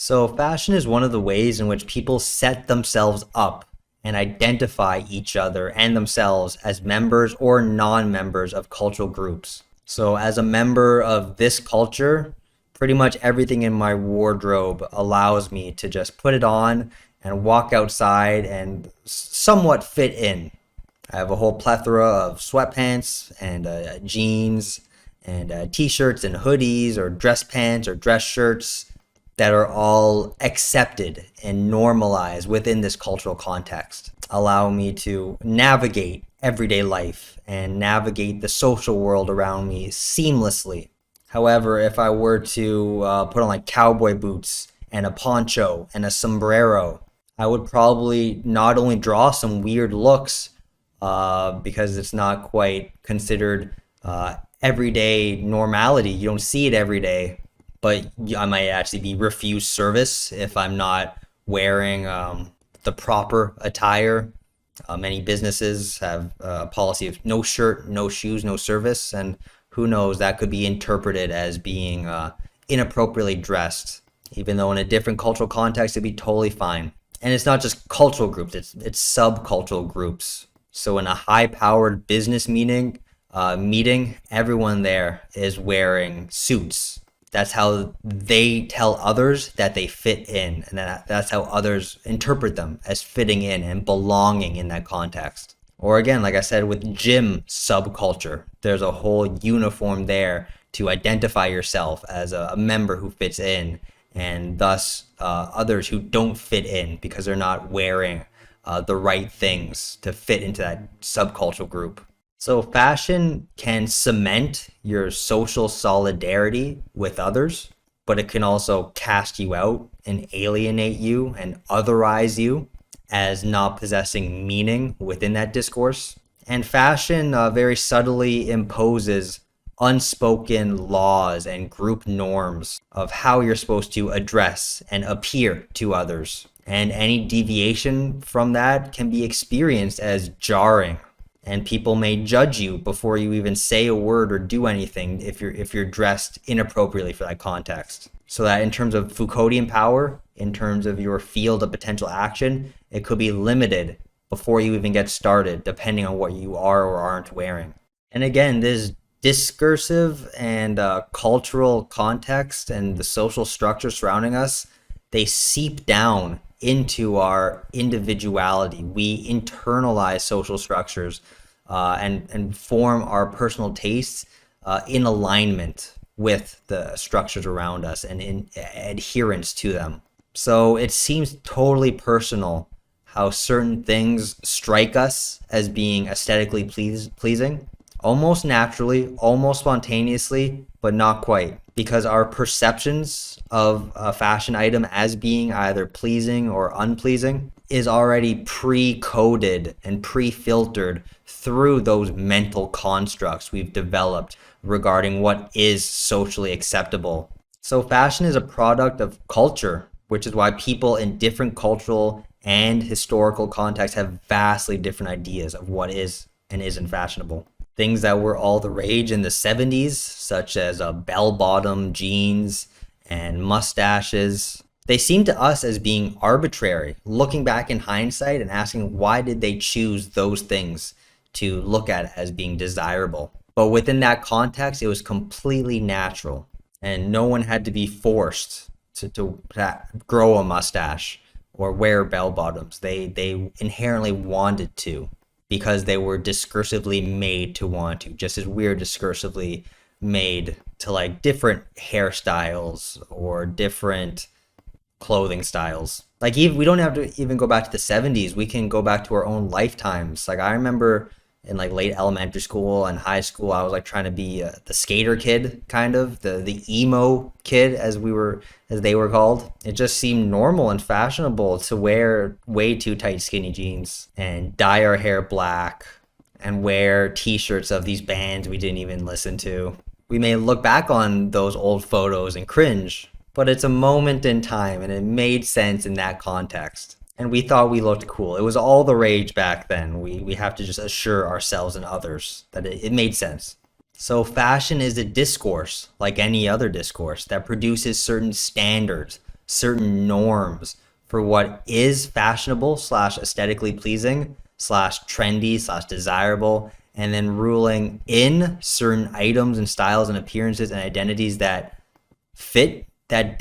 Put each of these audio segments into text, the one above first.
So, fashion is one of the ways in which people set themselves up and identify each other and themselves as members or non members of cultural groups. So, as a member of this culture, pretty much everything in my wardrobe allows me to just put it on and walk outside and somewhat fit in. I have a whole plethora of sweatpants and jeans and t-shirts and hoodies or dress pants or dress shirts that are all accepted and normalized within this cultural context, allow me to navigate everyday life and navigate the social world around me seamlessly. However, if I were to put on like cowboy boots and a poncho and a sombrero, I would probably not only draw some weird looks because it's not quite considered everyday normality. You don't see it every day, but I might actually be refused service if I'm not wearing the proper attire. Many businesses have a policy of no shirt, no shoes, no service, and who knows, that could be interpreted as being inappropriately dressed, even though in a different cultural context it'd be totally fine. And it's not just cultural groups, it's subcultural groups. So in a high-powered business meeting, everyone there is wearing suits. That's how they tell others that they fit in, and that's how others interpret them as fitting in and belonging in that context. Or again, like I said, with gym subculture, there's a whole uniform there to identify yourself as a member who fits in, and thus others who don't fit in because they're not wearing the right things to fit into that subcultural group. So fashion can cement your social solidarity with others, but it can also cast you out and alienate you and otherize you as not possessing meaning within that discourse. And fashion very subtly imposes unspoken laws and group norms of how you're supposed to address and appear to others. And any deviation from that can be experienced as jarring, and people may judge you before you even say a word or do anything if you're dressed inappropriately for that context. So that in terms of Foucauldian power, in terms of your field of potential action, it could be limited before you even get started, depending on what you are or aren't wearing. And again, this discursive and cultural context and the social structure surrounding us, they seep down into our individuality. We internalize social structures and form our personal tastes in alignment with the structures around us and in adherence to them. So it seems totally personal how certain things strike us as being aesthetically pleasing, almost naturally, almost spontaneously, but not quite, because our perceptions of a fashion item as being either pleasing or unpleasing is already pre-coded and pre-filtered through those mental constructs we've developed regarding what is socially acceptable. So fashion is a product of culture, which is why people in different cultural and historical contexts have vastly different ideas of what is and isn't fashionable. Things that were all the rage in the 70s, such as bell-bottom jeans and mustaches, they seem to us as being arbitrary, looking back in hindsight and asking why did they choose those things to look at as being desirable. But within that context, it was completely natural, and no one had to be forced to grow a mustache or wear bell-bottoms. They inherently wanted to, because they were discursively made to want to, just as we're discursively made to like different hairstyles or different clothing styles. Like we don't have to even go back to the 70s. We can go back to our own lifetimes. Like I remember in like late elementary school and high school, I was like trying to be the skater kid, kind of the emo kid as they were called. It just seemed normal and fashionable to wear way too tight skinny jeans and dye our hair black and wear t-shirts of these bands we didn't even listen to. We may look back on those old photos and cringe, but it's a moment in time and it made sense in that context. And we thought we looked cool. It was all the rage back then. We have to just assure ourselves and others that it made sense. So fashion is a discourse, like any other discourse, that produces certain standards, certain norms for what is fashionable slash aesthetically pleasing slash trendy slash desirable, and then ruling in certain items and styles and appearances and identities that fit that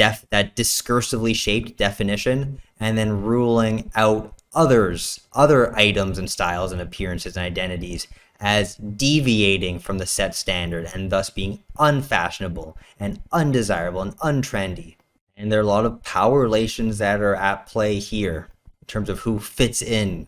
discursively shaped definition, and then ruling out other items and styles and appearances and identities as deviating from the set standard and thus being unfashionable and undesirable and untrendy. And there are a lot of power relations that are at play here in terms of who fits in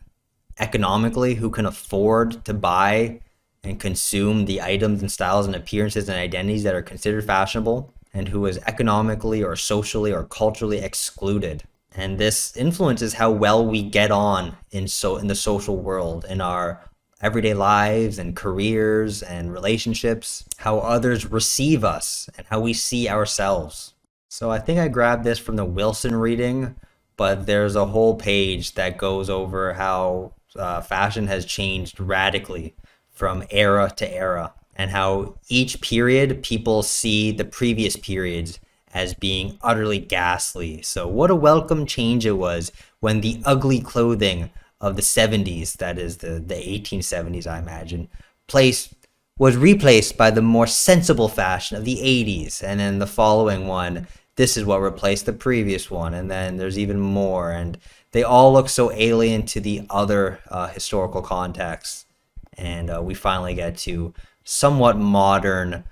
economically, who can afford to buy and consume the items and styles and appearances and identities that are considered fashionable, and who is economically or socially or culturally excluded. And this influences how well we get on in the social world, in our everyday lives and careers and relationships, how others receive us and how we see ourselves. So I think I grabbed this from the Wilson reading, but there's a whole page that goes over how fashion has changed radically from era to era, and how each period people see the previous periods as being utterly ghastly. So what a welcome change it was when the ugly clothing of the 70s, that is the 1870s, I imagine, was replaced by the more sensible fashion of the 80s. And then the following one, this is what replaced the previous one. And then there's even more. And they all look so alien to the other historical contexts. And we finally get to somewhat modern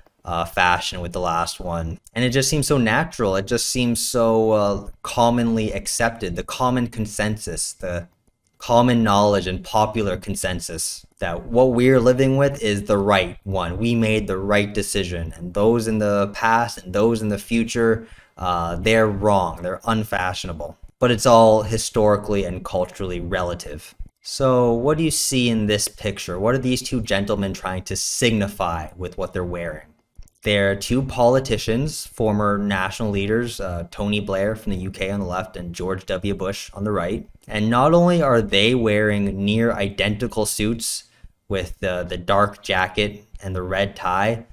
fashion with the last one. And it just seems so natural. It just seems so commonly accepted, the common consensus, the common knowledge and popular consensus that what we're living with is the right one. We made the right decision. And those in the past and those in the future, they're wrong. They're unfashionable. But it's all historically and culturally relative. So what do you see in this picture? What are these two gentlemen trying to signify with what they're wearing? They're two politicians, former national leaders, Tony Blair from the UK on the left and George W. Bush on the right. And not only are they wearing near identical suits with the dark jacket and the red tie,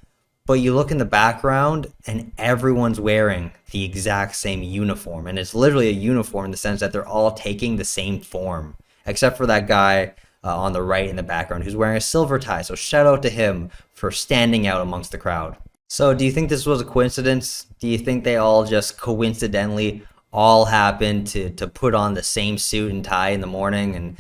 but you look in the background and everyone's wearing the exact same uniform. And it's literally a uniform in the sense that they're all taking the same form, except for that guy on the right in the background who's wearing a silver tie. So shout out to him for standing out amongst the crowd. So do you think this was a coincidence? Do you think they all just coincidentally all happened to put on the same suit and tie in the morning and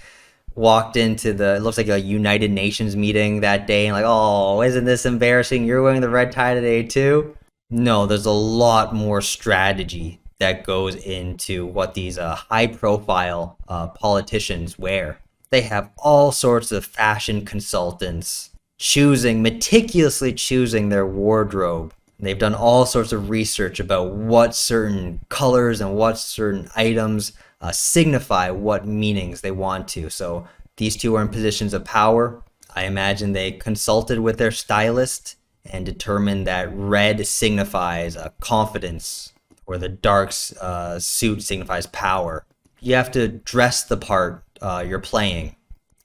walked into it looks like a United Nations meeting that day and like, oh, isn't this embarrassing? You're wearing the red tie today too? No, there's a lot more strategy that goes into what these high-profile politicians wear. They have all sorts of fashion consultants meticulously choosing their wardrobe. They've done all sorts of research about what certain colors and what certain items signify what meanings they want to. So these two are in positions of power. I imagine they consulted with their stylist and determined that red signifies confidence, or the dark suit signifies power. You have to dress the part you're playing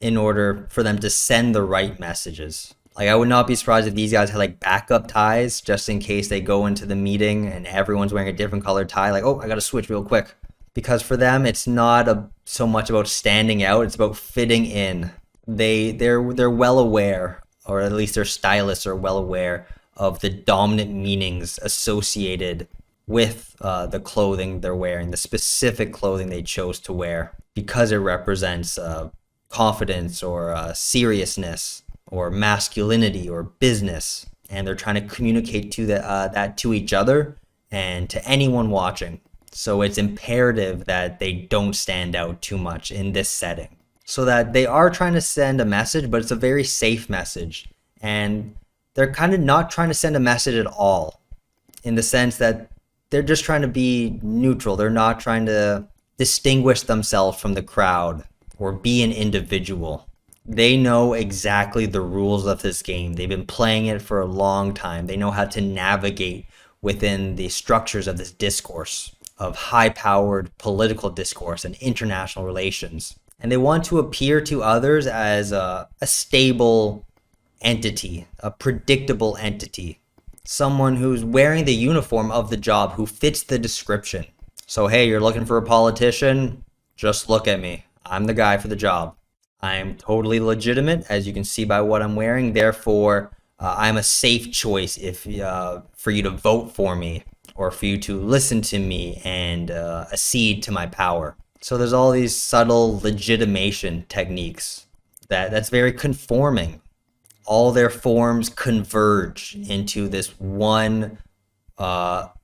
in order for them to send the right messages. Like, I would not be surprised if these guys had like backup ties just in case they go into the meeting and everyone's wearing a different colored tie. Like, oh, I gotta switch real quick. Because for them, it's not so much about standing out, it's about fitting in. They're well aware, or at least their stylists are well aware of the dominant meanings associated with the clothing they're wearing, the specific clothing they chose to wear, because it represents confidence or seriousness or masculinity or business. And they're trying to communicate that to each other and to anyone watching. So it's imperative that they don't stand out too much in this setting. So that they are trying to send a message, but it's a very safe message. And they're kind of not trying to send a message at all, in the sense that they're just trying to be neutral. They're not trying to distinguish themselves from the crowd or be an individual. They know exactly the rules of this game. They've been playing it for a long time. They know how to navigate within the structures of this discourse, of high-powered political discourse and international relations. And they want to appear to others as a stable entity, a predictable entity, someone who's wearing the uniform of the job, who fits the description. So, hey, you're looking for a politician? Just look at me. I'm the guy for the job. I'm totally legitimate, as you can see by what I'm wearing. Therefore, I'm a safe choice if for you to vote for me or for you to listen to me and accede to my power. So there's all these subtle legitimation techniques that's very conforming. All their forms converge into this one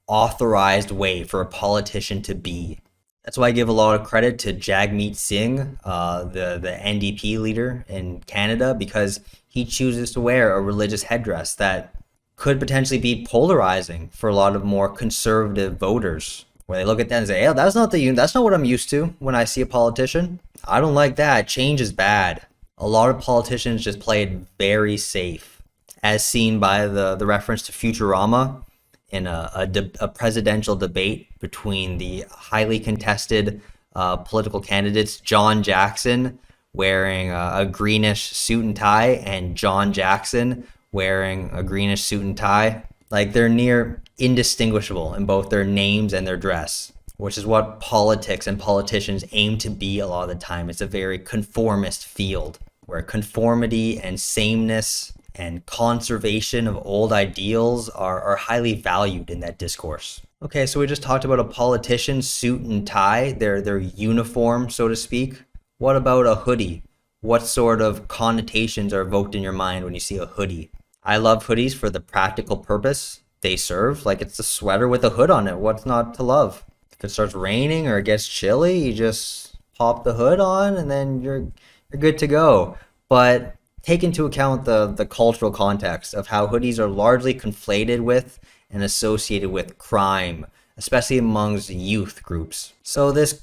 authorized way for a politician to be. That's why I give a lot of credit to Jagmeet Singh, the NDP leader in Canada, because he chooses to wear a religious headdress that could potentially be polarizing for a lot of more conservative voters, where they look at that and say, "Hey, that's not what I'm used to when I see a politician. I don't like that. Change is bad." A lot of politicians just play it very safe, as seen by the reference to Futurama in a presidential debate between the highly contested political candidates, John Jackson wearing a greenish suit and tie and John Jackson wearing a greenish suit and tie. Like, they're near indistinguishable in both their names and their dress, which is what politics and politicians aim to be a lot of the time. It's a very conformist field where conformity and sameness and conservation of old ideals are highly valued in that discourse. Okay, so we just talked about a politician's suit and tie, their uniform, so to speak. What about a hoodie? What sort of connotations are evoked in your mind when you see a hoodie? I love hoodies for the practical purpose they serve. Like, it's a sweater with a hood on it. What's not to love? If it starts raining or it gets chilly, you just pop the hood on and then you're good to go. But take into account the cultural context of how hoodies are largely conflated with and associated with crime, especially amongst youth groups. So this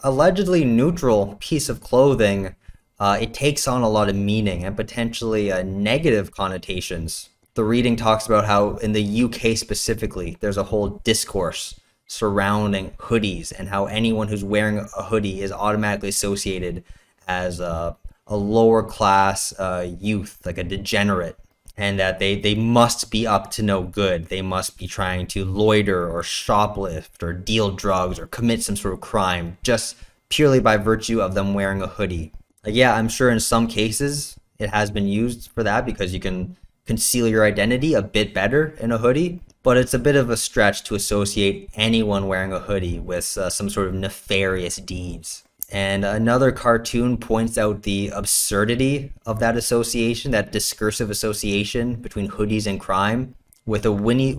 allegedly neutral piece of clothing, it takes on a lot of meaning and potentially negative connotations. The reading talks about how in the UK specifically, there's a whole discourse surrounding hoodies and how anyone who's wearing a hoodie is automatically associated as a lower class youth, like a degenerate, and that they must be up to no good. They must be trying to loiter or shoplift or deal drugs or commit some sort of crime just purely by virtue of them wearing a hoodie. Like, yeah, I'm sure in some cases it has been used for that because you can conceal your identity a bit better in a hoodie, but it's a bit of a stretch to associate anyone wearing a hoodie with some sort of nefarious deeds. And another cartoon points out the absurdity of that association, that discursive association between hoodies and crime, with a Winnie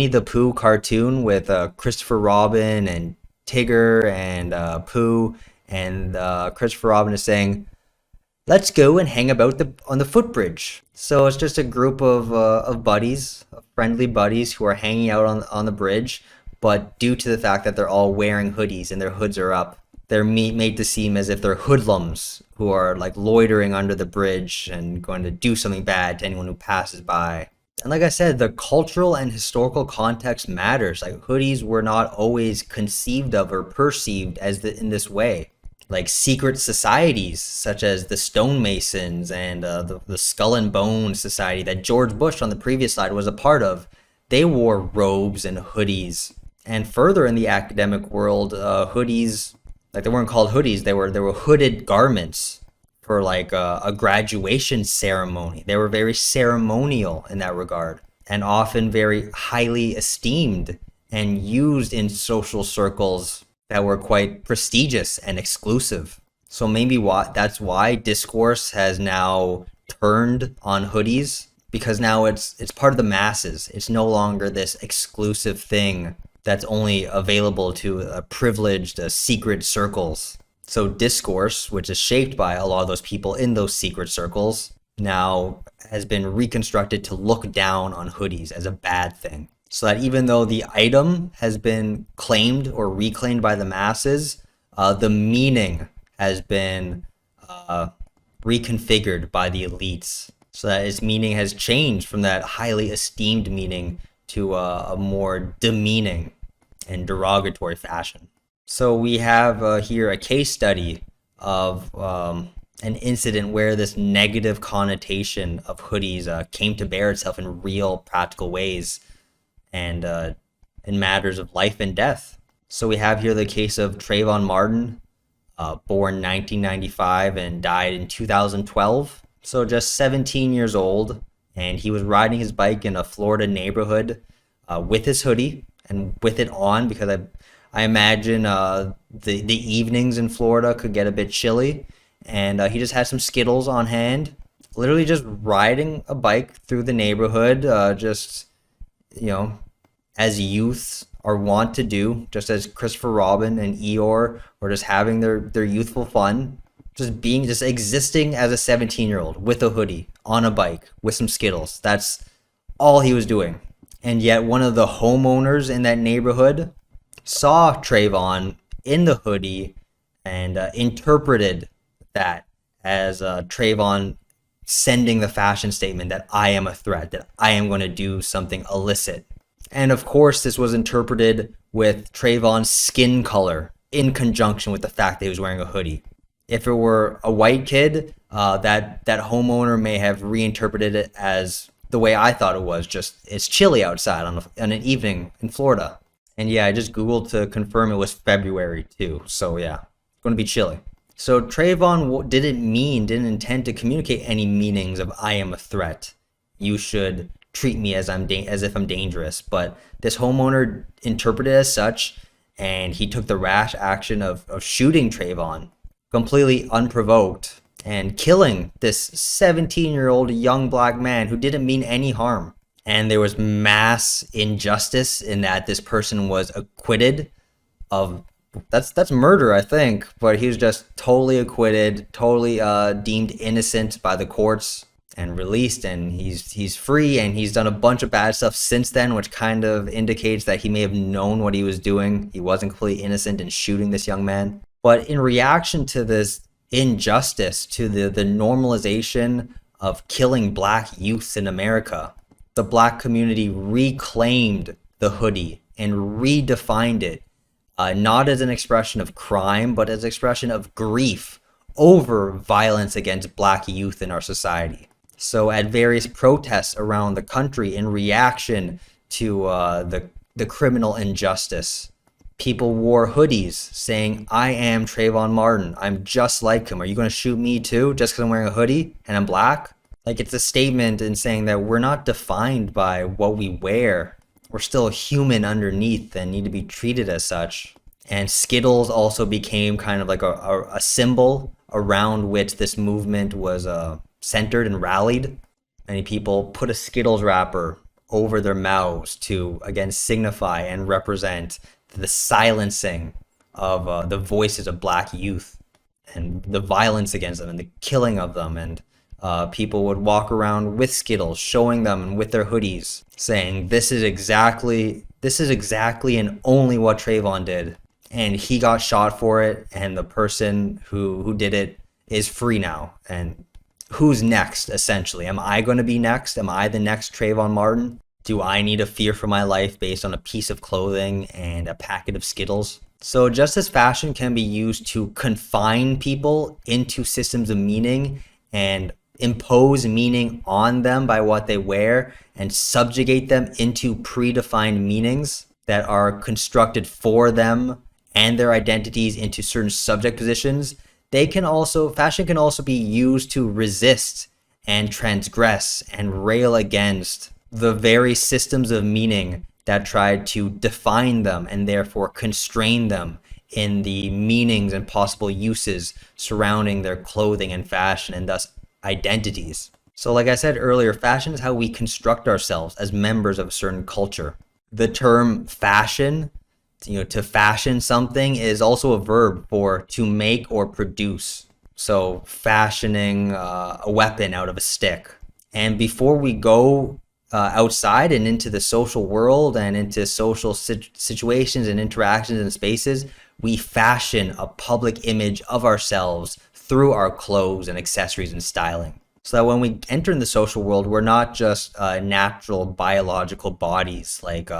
the Pooh cartoon with Christopher Robin and Tigger and Pooh, and Christopher Robin is saying, "Let's go and hang about on the footbridge." So it's just a group of buddies, friendly buddies, who are hanging out on the bridge, but due to the fact that they're all wearing hoodies and their hoods are up, they're made to seem as if they're hoodlums who are like loitering under the bridge and going to do something bad to anyone who passes by. And like I said, the cultural and historical context matters. Like, hoodies were not always conceived of or perceived as in this way. Like, secret societies such as the stonemasons and the Skull and Bones Society that George Bush on the previous slide was a part of, they wore robes and hoodies. And further in the academic world, hoodies, like, they weren't called hoodies, they were hooded garments for like a graduation ceremony. They were very ceremonial in that regard and often very highly esteemed and used in social circles that were quite prestigious and exclusive. So maybe that's why discourse has now turned on hoodies, because now it's part of the masses. It's no longer this exclusive thing that's only available to privileged secret circles. So discourse, which is shaped by a lot of those people in those secret circles, now has been reconstructed to look down on hoodies as a bad thing. So that even though the item has been claimed or reclaimed by the masses, the meaning has been reconfigured by the elites. So that its meaning has changed from that highly esteemed meaning to a more demeaning and derogatory fashion. So we have here a case study of an incident where this negative connotation of hoodies came to bear itself in real practical ways and in matters of life and death. So we have here the case of Trayvon Martin, born 1995 and died in 2012. So just 17 years old, and he was riding his bike in a Florida neighborhood with his hoodie and with it on because I imagine the evenings in Florida could get a bit chilly, and he just had some Skittles on hand, literally just riding a bike through the neighborhood, just you know, as youths are wont to do, just as Christopher Robin and Eeyore were just having their youthful fun, just existing as a 17-year-old with a hoodie on a bike with some Skittles. That's all he was doing. And yet one of the homeowners in that neighborhood saw Trayvon in the hoodie and interpreted that as Trayvon sending the fashion statement that I am a threat, that I am going to do something illicit. And of course, this was interpreted with Trayvon's skin color in conjunction with the fact that he was wearing a hoodie. If it were a white kid, that homeowner may have reinterpreted it as the way I thought it was, just it's chilly outside on an evening in Florida. And yeah, I just Googled to confirm it was February too. So yeah, it's going to be chilly. So Trayvon didn't intend to communicate any meanings of I am a threat. You should treat me as if I'm dangerous. But this homeowner interpreted it as such, and he took the rash action of shooting Trayvon completely unprovoked and killing this 17-year-old young black man who didn't mean any harm. And there was mass injustice in that this person was acquitted of that's murder, I think, but he was just totally acquitted, totally deemed innocent by the courts and released, and he's free, and he's done a bunch of bad stuff since then, which kind of indicates that he may have known what he was doing. He wasn't completely innocent in shooting this young man. But in reaction to this injustice, to the normalization of killing black youths in America, the black community reclaimed the hoodie and redefined it, not as an expression of crime, but as an expression of grief over violence against black youth in our society. So at various protests around the country in reaction to the criminal injustice, people wore hoodies saying, I am Trayvon Martin. I'm just like him. Are you going to shoot me too just because I'm wearing a hoodie and I'm black? Like, it's a statement in saying that we're not defined by what we wear. We're still human underneath and need to be treated as such. And Skittles also became kind of like a symbol around which this movement was centered and rallied. Many people put a Skittles wrapper over their mouths to, again, signify and represent the silencing of the voices of black youth and the violence against them and the killing of them. And people would walk around with Skittles, showing them and with their hoodies, saying, this is exactly and only what Trayvon did. And he got shot for it, and the person who did it is free now. And who's next, essentially? Am I going to be next? Am I the next Trayvon Martin? Do I need to fear for my life based on a piece of clothing and a packet of Skittles? So just as fashion can be used to confine people into systems of meaning and impose meaning on them by what they wear and subjugate them into predefined meanings that are constructed for them and their identities into certain subject positions, fashion can also be used to resist and transgress and rail against the very systems of meaning that tried to define them and therefore constrain them in the meanings and possible uses surrounding their clothing and fashion, and thus identities. So like I said earlier, fashion is how we construct ourselves as members of a certain culture. The term fashion, to fashion something, is also a verb for to make or produce. So fashioning a weapon out of a stick. And before we go outside and into the social world and into social situations and interactions and spaces, we fashion a public image of ourselves through our clothes and accessories and styling. So that when we enter in the social world, we're not just natural biological bodies like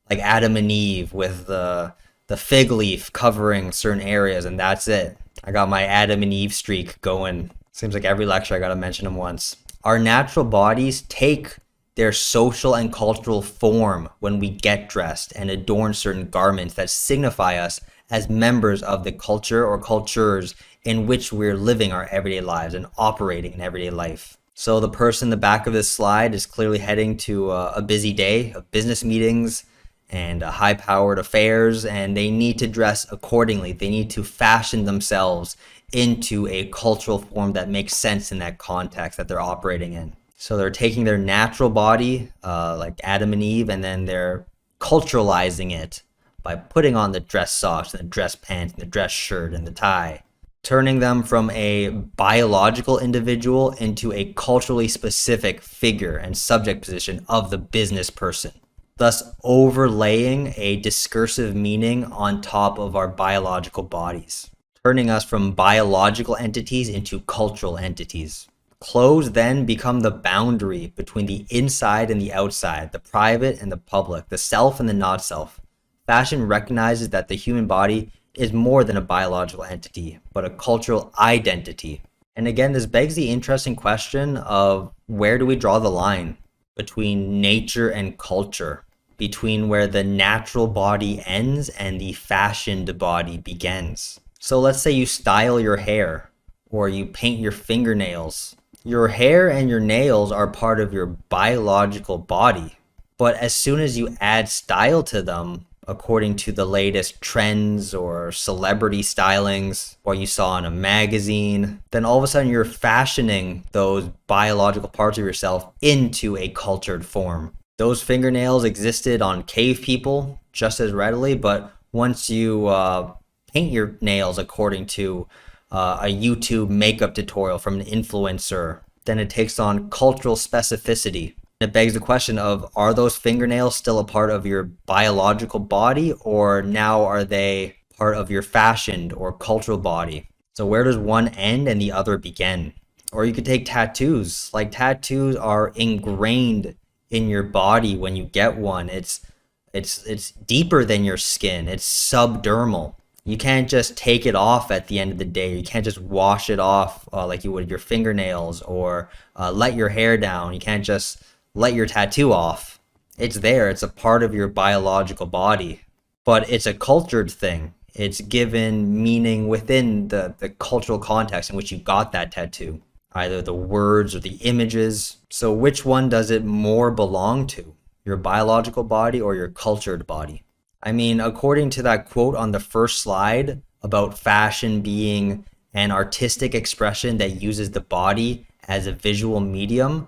Adam and Eve with the fig leaf covering certain areas, and that's it. I got my Adam and Eve streak going. Seems like every lecture I got to mention them once. Our natural bodies take their social and cultural form when we get dressed and adorn certain garments that signify us as members of the culture or cultures in which we're living our everyday lives and operating in everyday life. So the person in the back of this slide is clearly heading to a busy day of business meetings and high-powered affairs, and they need to dress accordingly. They need to fashion themselves into a cultural form that makes sense in that context that they're operating in. So they're taking their natural body, like Adam and Eve, and then they're culturalizing it by putting on the dress socks and the dress pants and the dress shirt and the tie, turning them from a biological individual into a culturally specific figure and subject position of the business person, thus overlaying a discursive meaning on top of our biological bodies, turning us from biological entities into cultural entities. Clothes then become the boundary between the inside and the outside, the private and the public, the self and the not self. Fashion recognizes that the human body is more than a biological entity, but a cultural identity. And again, this begs the interesting question of where do we draw the line between nature and culture, between where the natural body ends and the fashioned body begins. So let's say you style your hair or you paint your fingernails. Your hair and your nails are part of your biological body, but as soon as you add style to them, according to the latest trends or celebrity stylings, or you saw in a magazine, then all of a sudden you're fashioning those biological parts of yourself into a cultured form. Those fingernails existed on cave people just as readily, but once you paint your nails according to a YouTube makeup tutorial from an influencer, then it takes on cultural specificity. It begs the question of, are those fingernails still a part of your biological body, or now are they part of your fashioned or cultural body? So where does one end and the other begin? Or you could take tattoos. Like, tattoos are ingrained in your body when you get one. It's deeper than your skin. It's subdermal. You can't just take it off at the end of the day. You can't just wash it off like you would your fingernails, or let your hair down. You can't just let your tattoo off. It's there. It's a part of your biological body, but it's a cultured thing. It's given meaning within the cultural context in which you got that tattoo, either the words or the images. So which one does it more belong to, your biological body or your cultured body? I mean, according to that quote on the first slide about fashion being an artistic expression that uses the body as a visual medium,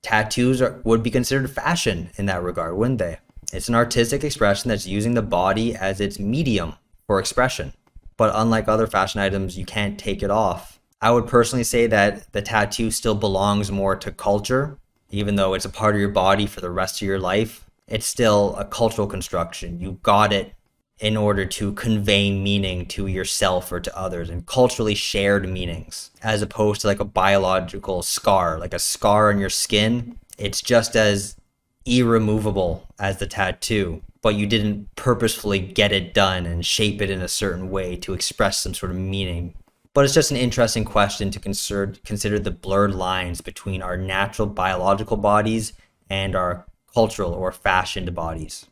tattoos would be considered fashion in that regard, wouldn't they? It's an artistic expression that's using the body as its medium for expression. But unlike other fashion items, you can't take it off. I would personally say that the tattoo still belongs more to culture, even though it's a part of your body for the rest of your life. It's still a cultural construction. You got it in order to convey meaning to yourself or to others, and culturally shared meanings, as opposed to like a biological scar, like a scar on your skin. It's just as irremovable as the tattoo, but you didn't purposefully get it done and shape it in a certain way to express some sort of meaning. But it's just an interesting question to consider the blurred lines between our natural biological bodies and our cultural or fashioned bodies.